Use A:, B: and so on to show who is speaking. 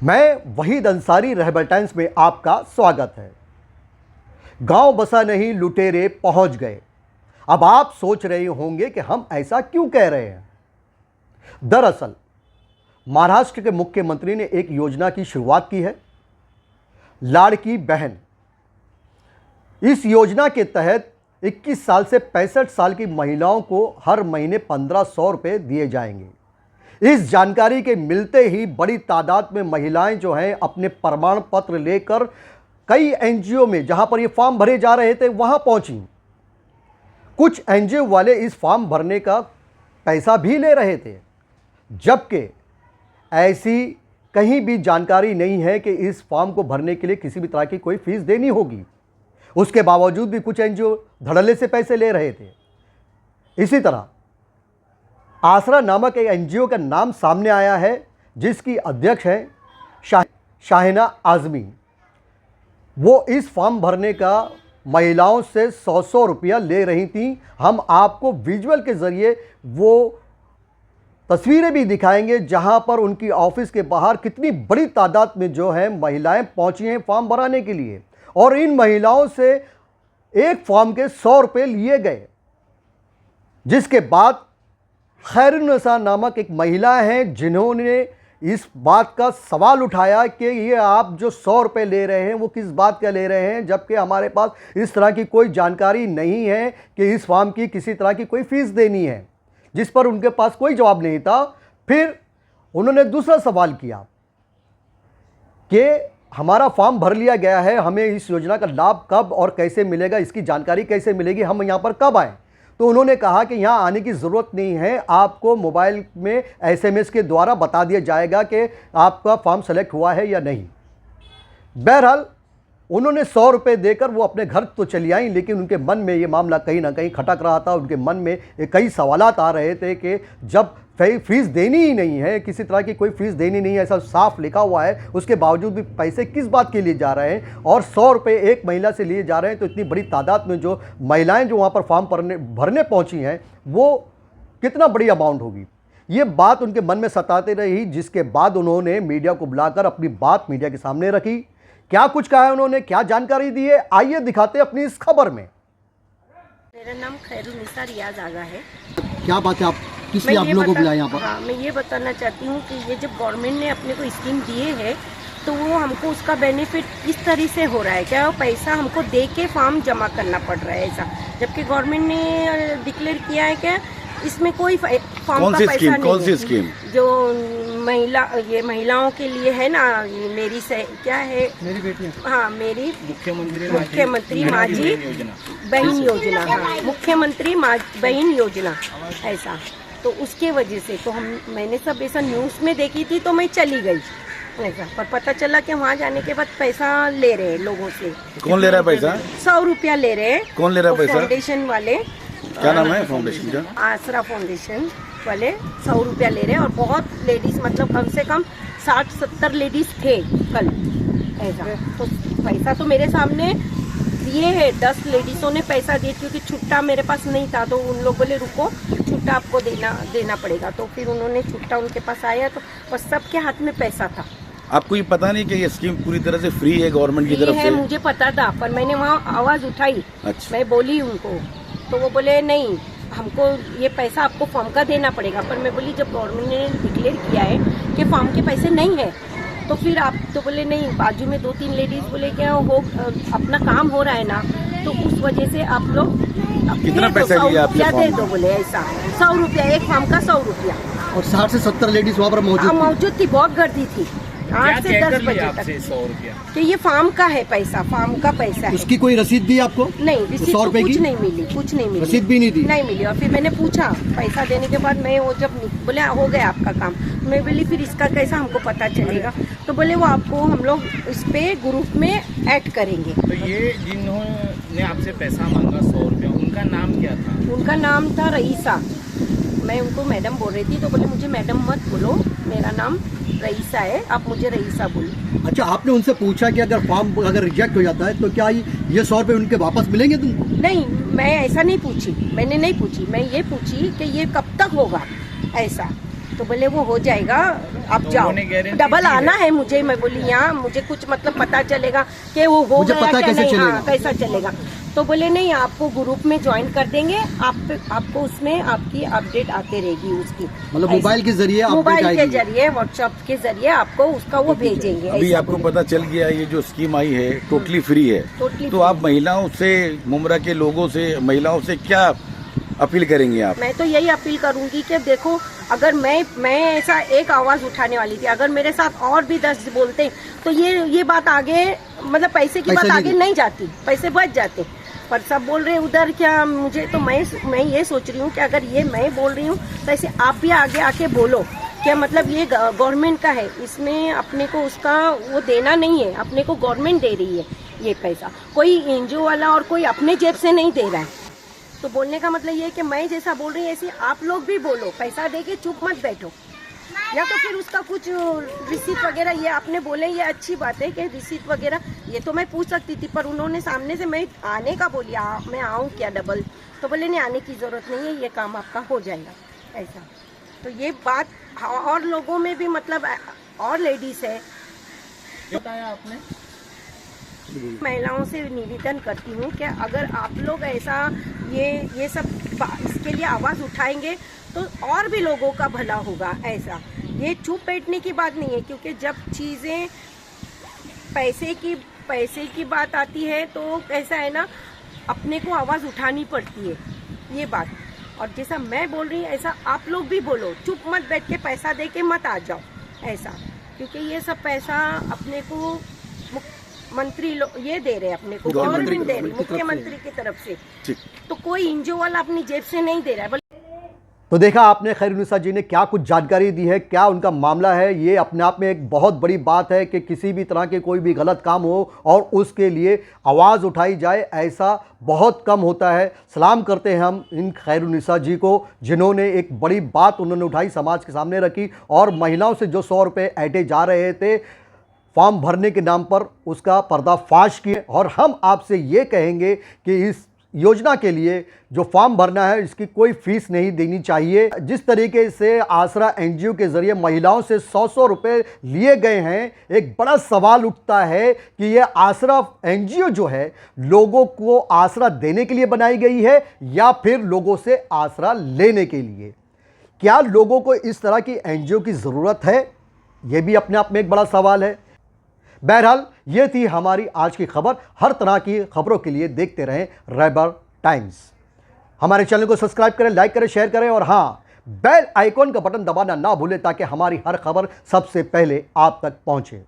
A: मैं वहीद अंसारी रहबर टाइम्स में आपका स्वागत है। गांव बसा नहीं लुटेरे पहुंच गए। अब आप सोच रहे होंगे कि हम ऐसा क्यों कह रहे हैं। दरअसल महाराष्ट्र के मुख्यमंत्री ने एक योजना की शुरुआत की है, लाड़की बहन। इस योजना के तहत 21 साल से 65 साल की महिलाओं को हर महीने 1500 रुपये दिए जाएंगे। इस जानकारी के मिलते ही बड़ी तादाद में महिलाएं जो हैं अपने प्रमाण पत्र लेकर कई एनजीओ में जहां पर ये फॉर्म भरे जा रहे थे वहां पहुंची। कुछ एनजीओ वाले इस फॉर्म भरने का पैसा भी ले रहे थे, जबकि ऐसी कहीं भी जानकारी नहीं है कि इस फॉर्म को भरने के लिए किसी भी तरह की कोई फीस देनी होगी। उसके बावजूद भी कुछ एनजीओ धड़ल्ले से पैसे ले रहे थे। इसी तरह आसरा नामक एक एनजीओ का नाम सामने आया है, जिसकी अध्यक्ष है शाहिना आजमी। वो इस फॉर्म भरने का महिलाओं से 100 रुपया ले रही थी। हम आपको विजुअल के ज़रिए वो तस्वीरें भी दिखाएंगे जहां पर उनकी ऑफिस के बाहर कितनी बड़ी तादाद में जो है महिलाएं पहुंची हैं फॉर्म भराने के लिए, और इन महिलाओं से एक फॉर्म के 100 रुपये लिए गए। जिसके बाद खैरुन्निसा नामक एक महिला हैं जिन्होंने इस बात का सवाल उठाया कि ये आप जो 100 रुपये ले रहे हैं वो किस बात का ले रहे हैं, जबकि हमारे पास इस तरह की कोई जानकारी नहीं है कि इस फॉर्म की किसी तरह की कोई फ़ीस देनी है। जिस पर उनके पास कोई जवाब नहीं था। फिर उन्होंने दूसरा सवाल किया कि हमारा फॉर्म भर लिया गया है, हमें इस योजना का लाभ कब और कैसे मिलेगा, इसकी जानकारी कैसे मिलेगी, हम यहाँ पर कब आएँ। तो उन्होंने कहा कि यहाँ आने की ज़रूरत नहीं है, आपको मोबाइल में एसएमएस के द्वारा बता दिया जाएगा कि आपका फॉर्म सेलेक्ट हुआ है या नहीं। बहरहाल उन्होंने 100 रुपये देकर वो अपने घर तो चली आई, लेकिन उनके मन में ये मामला कहीं ना कहीं खटक रहा था। उनके मन में कई सवालात आ रहे थे कि जब फीस देनी ही नहीं है, किसी तरह की कोई फीस देनी नहीं है, ऐसा साफ लिखा हुआ है, उसके बावजूद भी पैसे किस बात के लिए जा रहे हैं, और 100 रुपये एक महिला से लिए जा रहे हैं। तो इतनी बड़ी तादाद में जो महिलाएं जो वहाँ पर फॉर्म भरने पहुँची हैं वो कितना बड़ी अमाउंट होगी, ये बात उनके मन में सताती रही। जिसके बाद उन्होंने मीडिया को बुलाकर अपनी बात मीडिया के सामने रखी। क्या कुछ कहा है उन्होंने, क्या जानकारी दी है, आइए दिखाते हैं अपनी इस खबर में।
B: मेरा नाम खैरुन्निसा रियाज आगा है।
A: क्या बात है, आप किस लिए आप लोगों को बुलाया यहाँ पर?
B: हाँ, मैं ये बताना चाहती हूँ कि ये जब गवर्नमेंट ने अपने को स्कीम दिए है तो वो हमको उसका बेनिफिट इस तरह से हो रहा है, क्या वो पैसा हमको दे के फॉर्म जमा करना पड़ रहा है ऐसा, जबकि गवर्नमेंट ने डिक्लेयर किया है कि इसमें कोई फॉर्म का पैसा नहीं।
C: कौन सी स्कीम?
B: जो महिलाओं के लिए है ना, मेरी से क्या है,
A: मेरी बेटी,
B: हाँ मेरी मुख्यमंत्री माझी बहन योजना, हाँ मुख्यमंत्री बहन योजना ऐसा। तो उसके वजह से तो मैंने सब ऐसा न्यूज़ में देखी थी तो मैं चली गई ऐसा, पर पता चला कि वहाँ जाने के बाद पैसा ले रहे हैं लोगों से।
C: कौन ले रहा है पैसा?
B: 100 रुपया ले रहे हैं।
C: कौन ले रहा है पैसा?
B: फाउंडेशन वाले।
C: क्या नाम है फाउंडेशन का?
B: आसरा फाउंडेशन वाले 100 रुपया ले रहे हैं, और बहुत लेडीज, मतलब कम से कम 60-70 लेडीज थे कल ऐसा। तो पैसा तो मेरे सामने दिए है, 10 लेडीजों ने पैसा दिए, क्योंकि छुट्टा मेरे पास नहीं था तो उन लोग बोले रुको छुट्टा आपको देना पड़ेगा। तो फिर उन्होंने छुट्टा उनके पास आया तो बस सबके हाथ में पैसा था।
C: आपको ये पता नहीं कि ये स्कीम पूरी तरह से फ्री है गवर्नमेंट की तरफ से?
B: मुझे पता था, पर मैंने वहाँ आवाज उठाई।
C: अच्छा।
B: मैं बोली उनको तो वो बोले नहीं, हमको ये पैसा आपको फॉर्म का देना पड़ेगा। पर मैं बोली जब गवर्नमेंट ने डिक्लेयर किया है कि फॉर्म के पैसे नहीं है तो फिर आप, तो बोले नहीं, बाजू में 2-3 लेडीज बोले क्या हो अपना काम हो रहा है ना, तो उस वजह से आप लोग
C: कितना पैसा लिया आपसे?
B: दे दो बोले ऐसा, 100 रुपया एक फॉर्म का, 100 रुपया।
A: और 60 से 70 लेडीज वहाँ पर
B: मौजूद थी, बहुत गर्दी थी। 8 से 10 बजे तक।
D: 100 रुपया
B: कि ये फार्म का है पैसा, फार्म का पैसा है।
A: उसकी कोई रसीद दी आपको?
B: नहीं, रसीद तो कुछ नहीं मिली, कुछ नहीं मिली,
A: रसीद भी नहीं दी?
B: नहीं मिली। और फिर मैंने पूछा पैसा देने के बाद, मैं वो जब बोले हो गया आपका काम, मैं बोली फिर इसका कैसा हमको पता चलेगा? तो बोले वो आपको हम लोग इस पे ग्रुप में ऐड करेंगे।
D: तो ये जिन्होंने आपसे पैसा मांगा 100 रुपया, उनका नाम क्या था?
B: उनका नाम था रईसा। मैं उनको मैडम बोल रही थी तो बोले मुझे मैडम मत बोलो, मेरा नाम रईसा है, आप मुझे रईसा बोलो।
A: अच्छा, आपने उनसे पूछा कि अगर फॉर्म अगर रिजेक्ट हो जाता है तो क्या ये 100 रुपये उनके वापस मिलेंगे तुमको?
B: नहीं, मैं ऐसा नहीं पूछी, मैंने नहीं पूछी। मैं ये पूछी कि ये कब तक होगा ऐसा, तो बोले वो हो जाएगा, आप
D: तो
B: जाओ।
D: उन्होंने guarantee
B: डबल
D: दी है?
B: आना है मुझे, मैं बोली यहाँ मुझे कुछ मतलब पता चलेगा कि वो हो
A: मुझे
B: गया
A: पता
B: क्या
A: कैसे
B: नहीं,
A: चलेगा?
B: हाँ, कैसा चलेगा। तो बोले नहीं, आपको ग्रुप में ज्वाइन कर देंगे, आपको उसमें आपकी अपडेट आते रहेगी उसकी,
A: मतलब
B: ऐसा।
A: मोबाइल के जरिए अपडेट
B: मोबाइल के
A: आएगी।
B: जरिए, व्हाट्सएप के जरिए आपको उसका वो भेजेंगे।
C: अभी
B: ऐसा
C: आपको
B: बोले।
C: पता चल गया ये जो स्कीम आई है टोटली फ्री है,
B: Totally
C: तो
B: free।
C: आप महिलाओं से, मुमरा के लोगों से, महिलाओं से क्या अपील करेंगे आप?
B: मैं तो यही अपील करूंगी कि देखो, अगर मैं ऐसा एक आवाज उठाने वाली थी, अगर मेरे साथ और भी 10 बोलते तो ये बात आगे, मतलब पैसे की बात आगे नहीं जाती, पैसे बच जाते। पर सब बोल रहे हैं उधर क्या, मुझे तो मैं ये सोच रही हूँ कि अगर ये मैं बोल रही हूँ तो ऐसे आप भी आगे आके बोलो, क्या मतलब ये गवर्नमेंट का है, इसमें अपने को उसका वो देना नहीं है, अपने को गवर्नमेंट दे रही है ये पैसा, कोई एनजीओ वाला और कोई अपने जेब से नहीं दे रहा है। तो बोलने का मतलब ये है कि मैं जैसा बोल रही हूँ ऐसे आप लोग भी बोलो, पैसा दे के चुप मत बैठो, या तो फिर उसका कुछ रिसीट वगैरह, ये आपने बोले ये अच्छी बात है कि रिसीट वगैरह ये तो मैं पूछ सकती थी, पर उन्होंने सामने से मैं आने का बोली, मैं आऊँ क्या डबल, तो बोले नहीं आने की जरूरत नहीं है, ये काम आपका हो जाएगा ऐसा। तो ये बात और लोगों में भी, मतलब और लेडीज है,
D: बताया आपने?
B: महिलाओं से निवेदन करती हूँ कि अगर आप लोग ऐसा ये सब इसके लिए आवाज़ उठाएंगे तो और भी लोगों का भला होगा। ऐसा ये चुप बैठने की बात नहीं है, क्योंकि जब चीज़ें पैसे की बात आती है तो ऐसा है ना, अपने को आवाज़ उठानी पड़ती है ये बात। और जैसा मैं बोल रही हूँ ऐसा आप लोग भी बोलो, चुप मत बैठ के पैसा दे के मत आ जाओ ऐसा, क्योंकि ये सब पैसा अपने को मंत्री ये दे रहे हैं, अपने को गवर्नमेंट दे रही, मुख्यमंत्री की तरफ से, तो कोई एनजीओ वाला अपनी जेब से नहीं दे रहा है।
A: तो देखा आपने खैरुन्निसा जी ने क्या कुछ जानकारी दी है, क्या उनका मामला है। ये अपने आप में एक बहुत बड़ी बात है कि किसी भी तरह के कोई भी गलत काम हो और उसके लिए आवाज़ उठाई जाए, ऐसा बहुत कम होता है। सलाम करते हैं हम इन खैरुन्निसा जी को, जिन्होंने एक बड़ी बात उन्होंने उठाई, समाज के सामने रखी और महिलाओं से जो 100 रुपये ऐंठे जा रहे थे फॉर्म भरने के नाम पर, उसका पर्दाफाश किए। और हम आपसे ये कहेंगे कि इस योजना के लिए जो फॉर्म भरना है इसकी कोई फीस नहीं देनी चाहिए। जिस तरीके से आसरा एनजीओ के ज़रिए महिलाओं से 100 रुपये लिए गए हैं, एक बड़ा सवाल उठता है कि ये आसरा एनजीओ जो है लोगों को आसरा देने के लिए बनाई गई है या फिर लोगों से आसरा लेने के लिए। क्या लोगों को इस तरह की एनजीओ की ज़रूरत है? ये भी अपने आप में एक बड़ा सवाल है। बहरहाल ये थी हमारी आज की खबर। हर तरह की खबरों के लिए देखते रहें रहबर टाइम्स। हमारे चैनल को सब्सक्राइब करें, लाइक करें, शेयर करें और हाँ, बेल आइकॉन का बटन दबाना ना भूलें ताकि हमारी हर खबर सबसे पहले आप तक पहुंचे।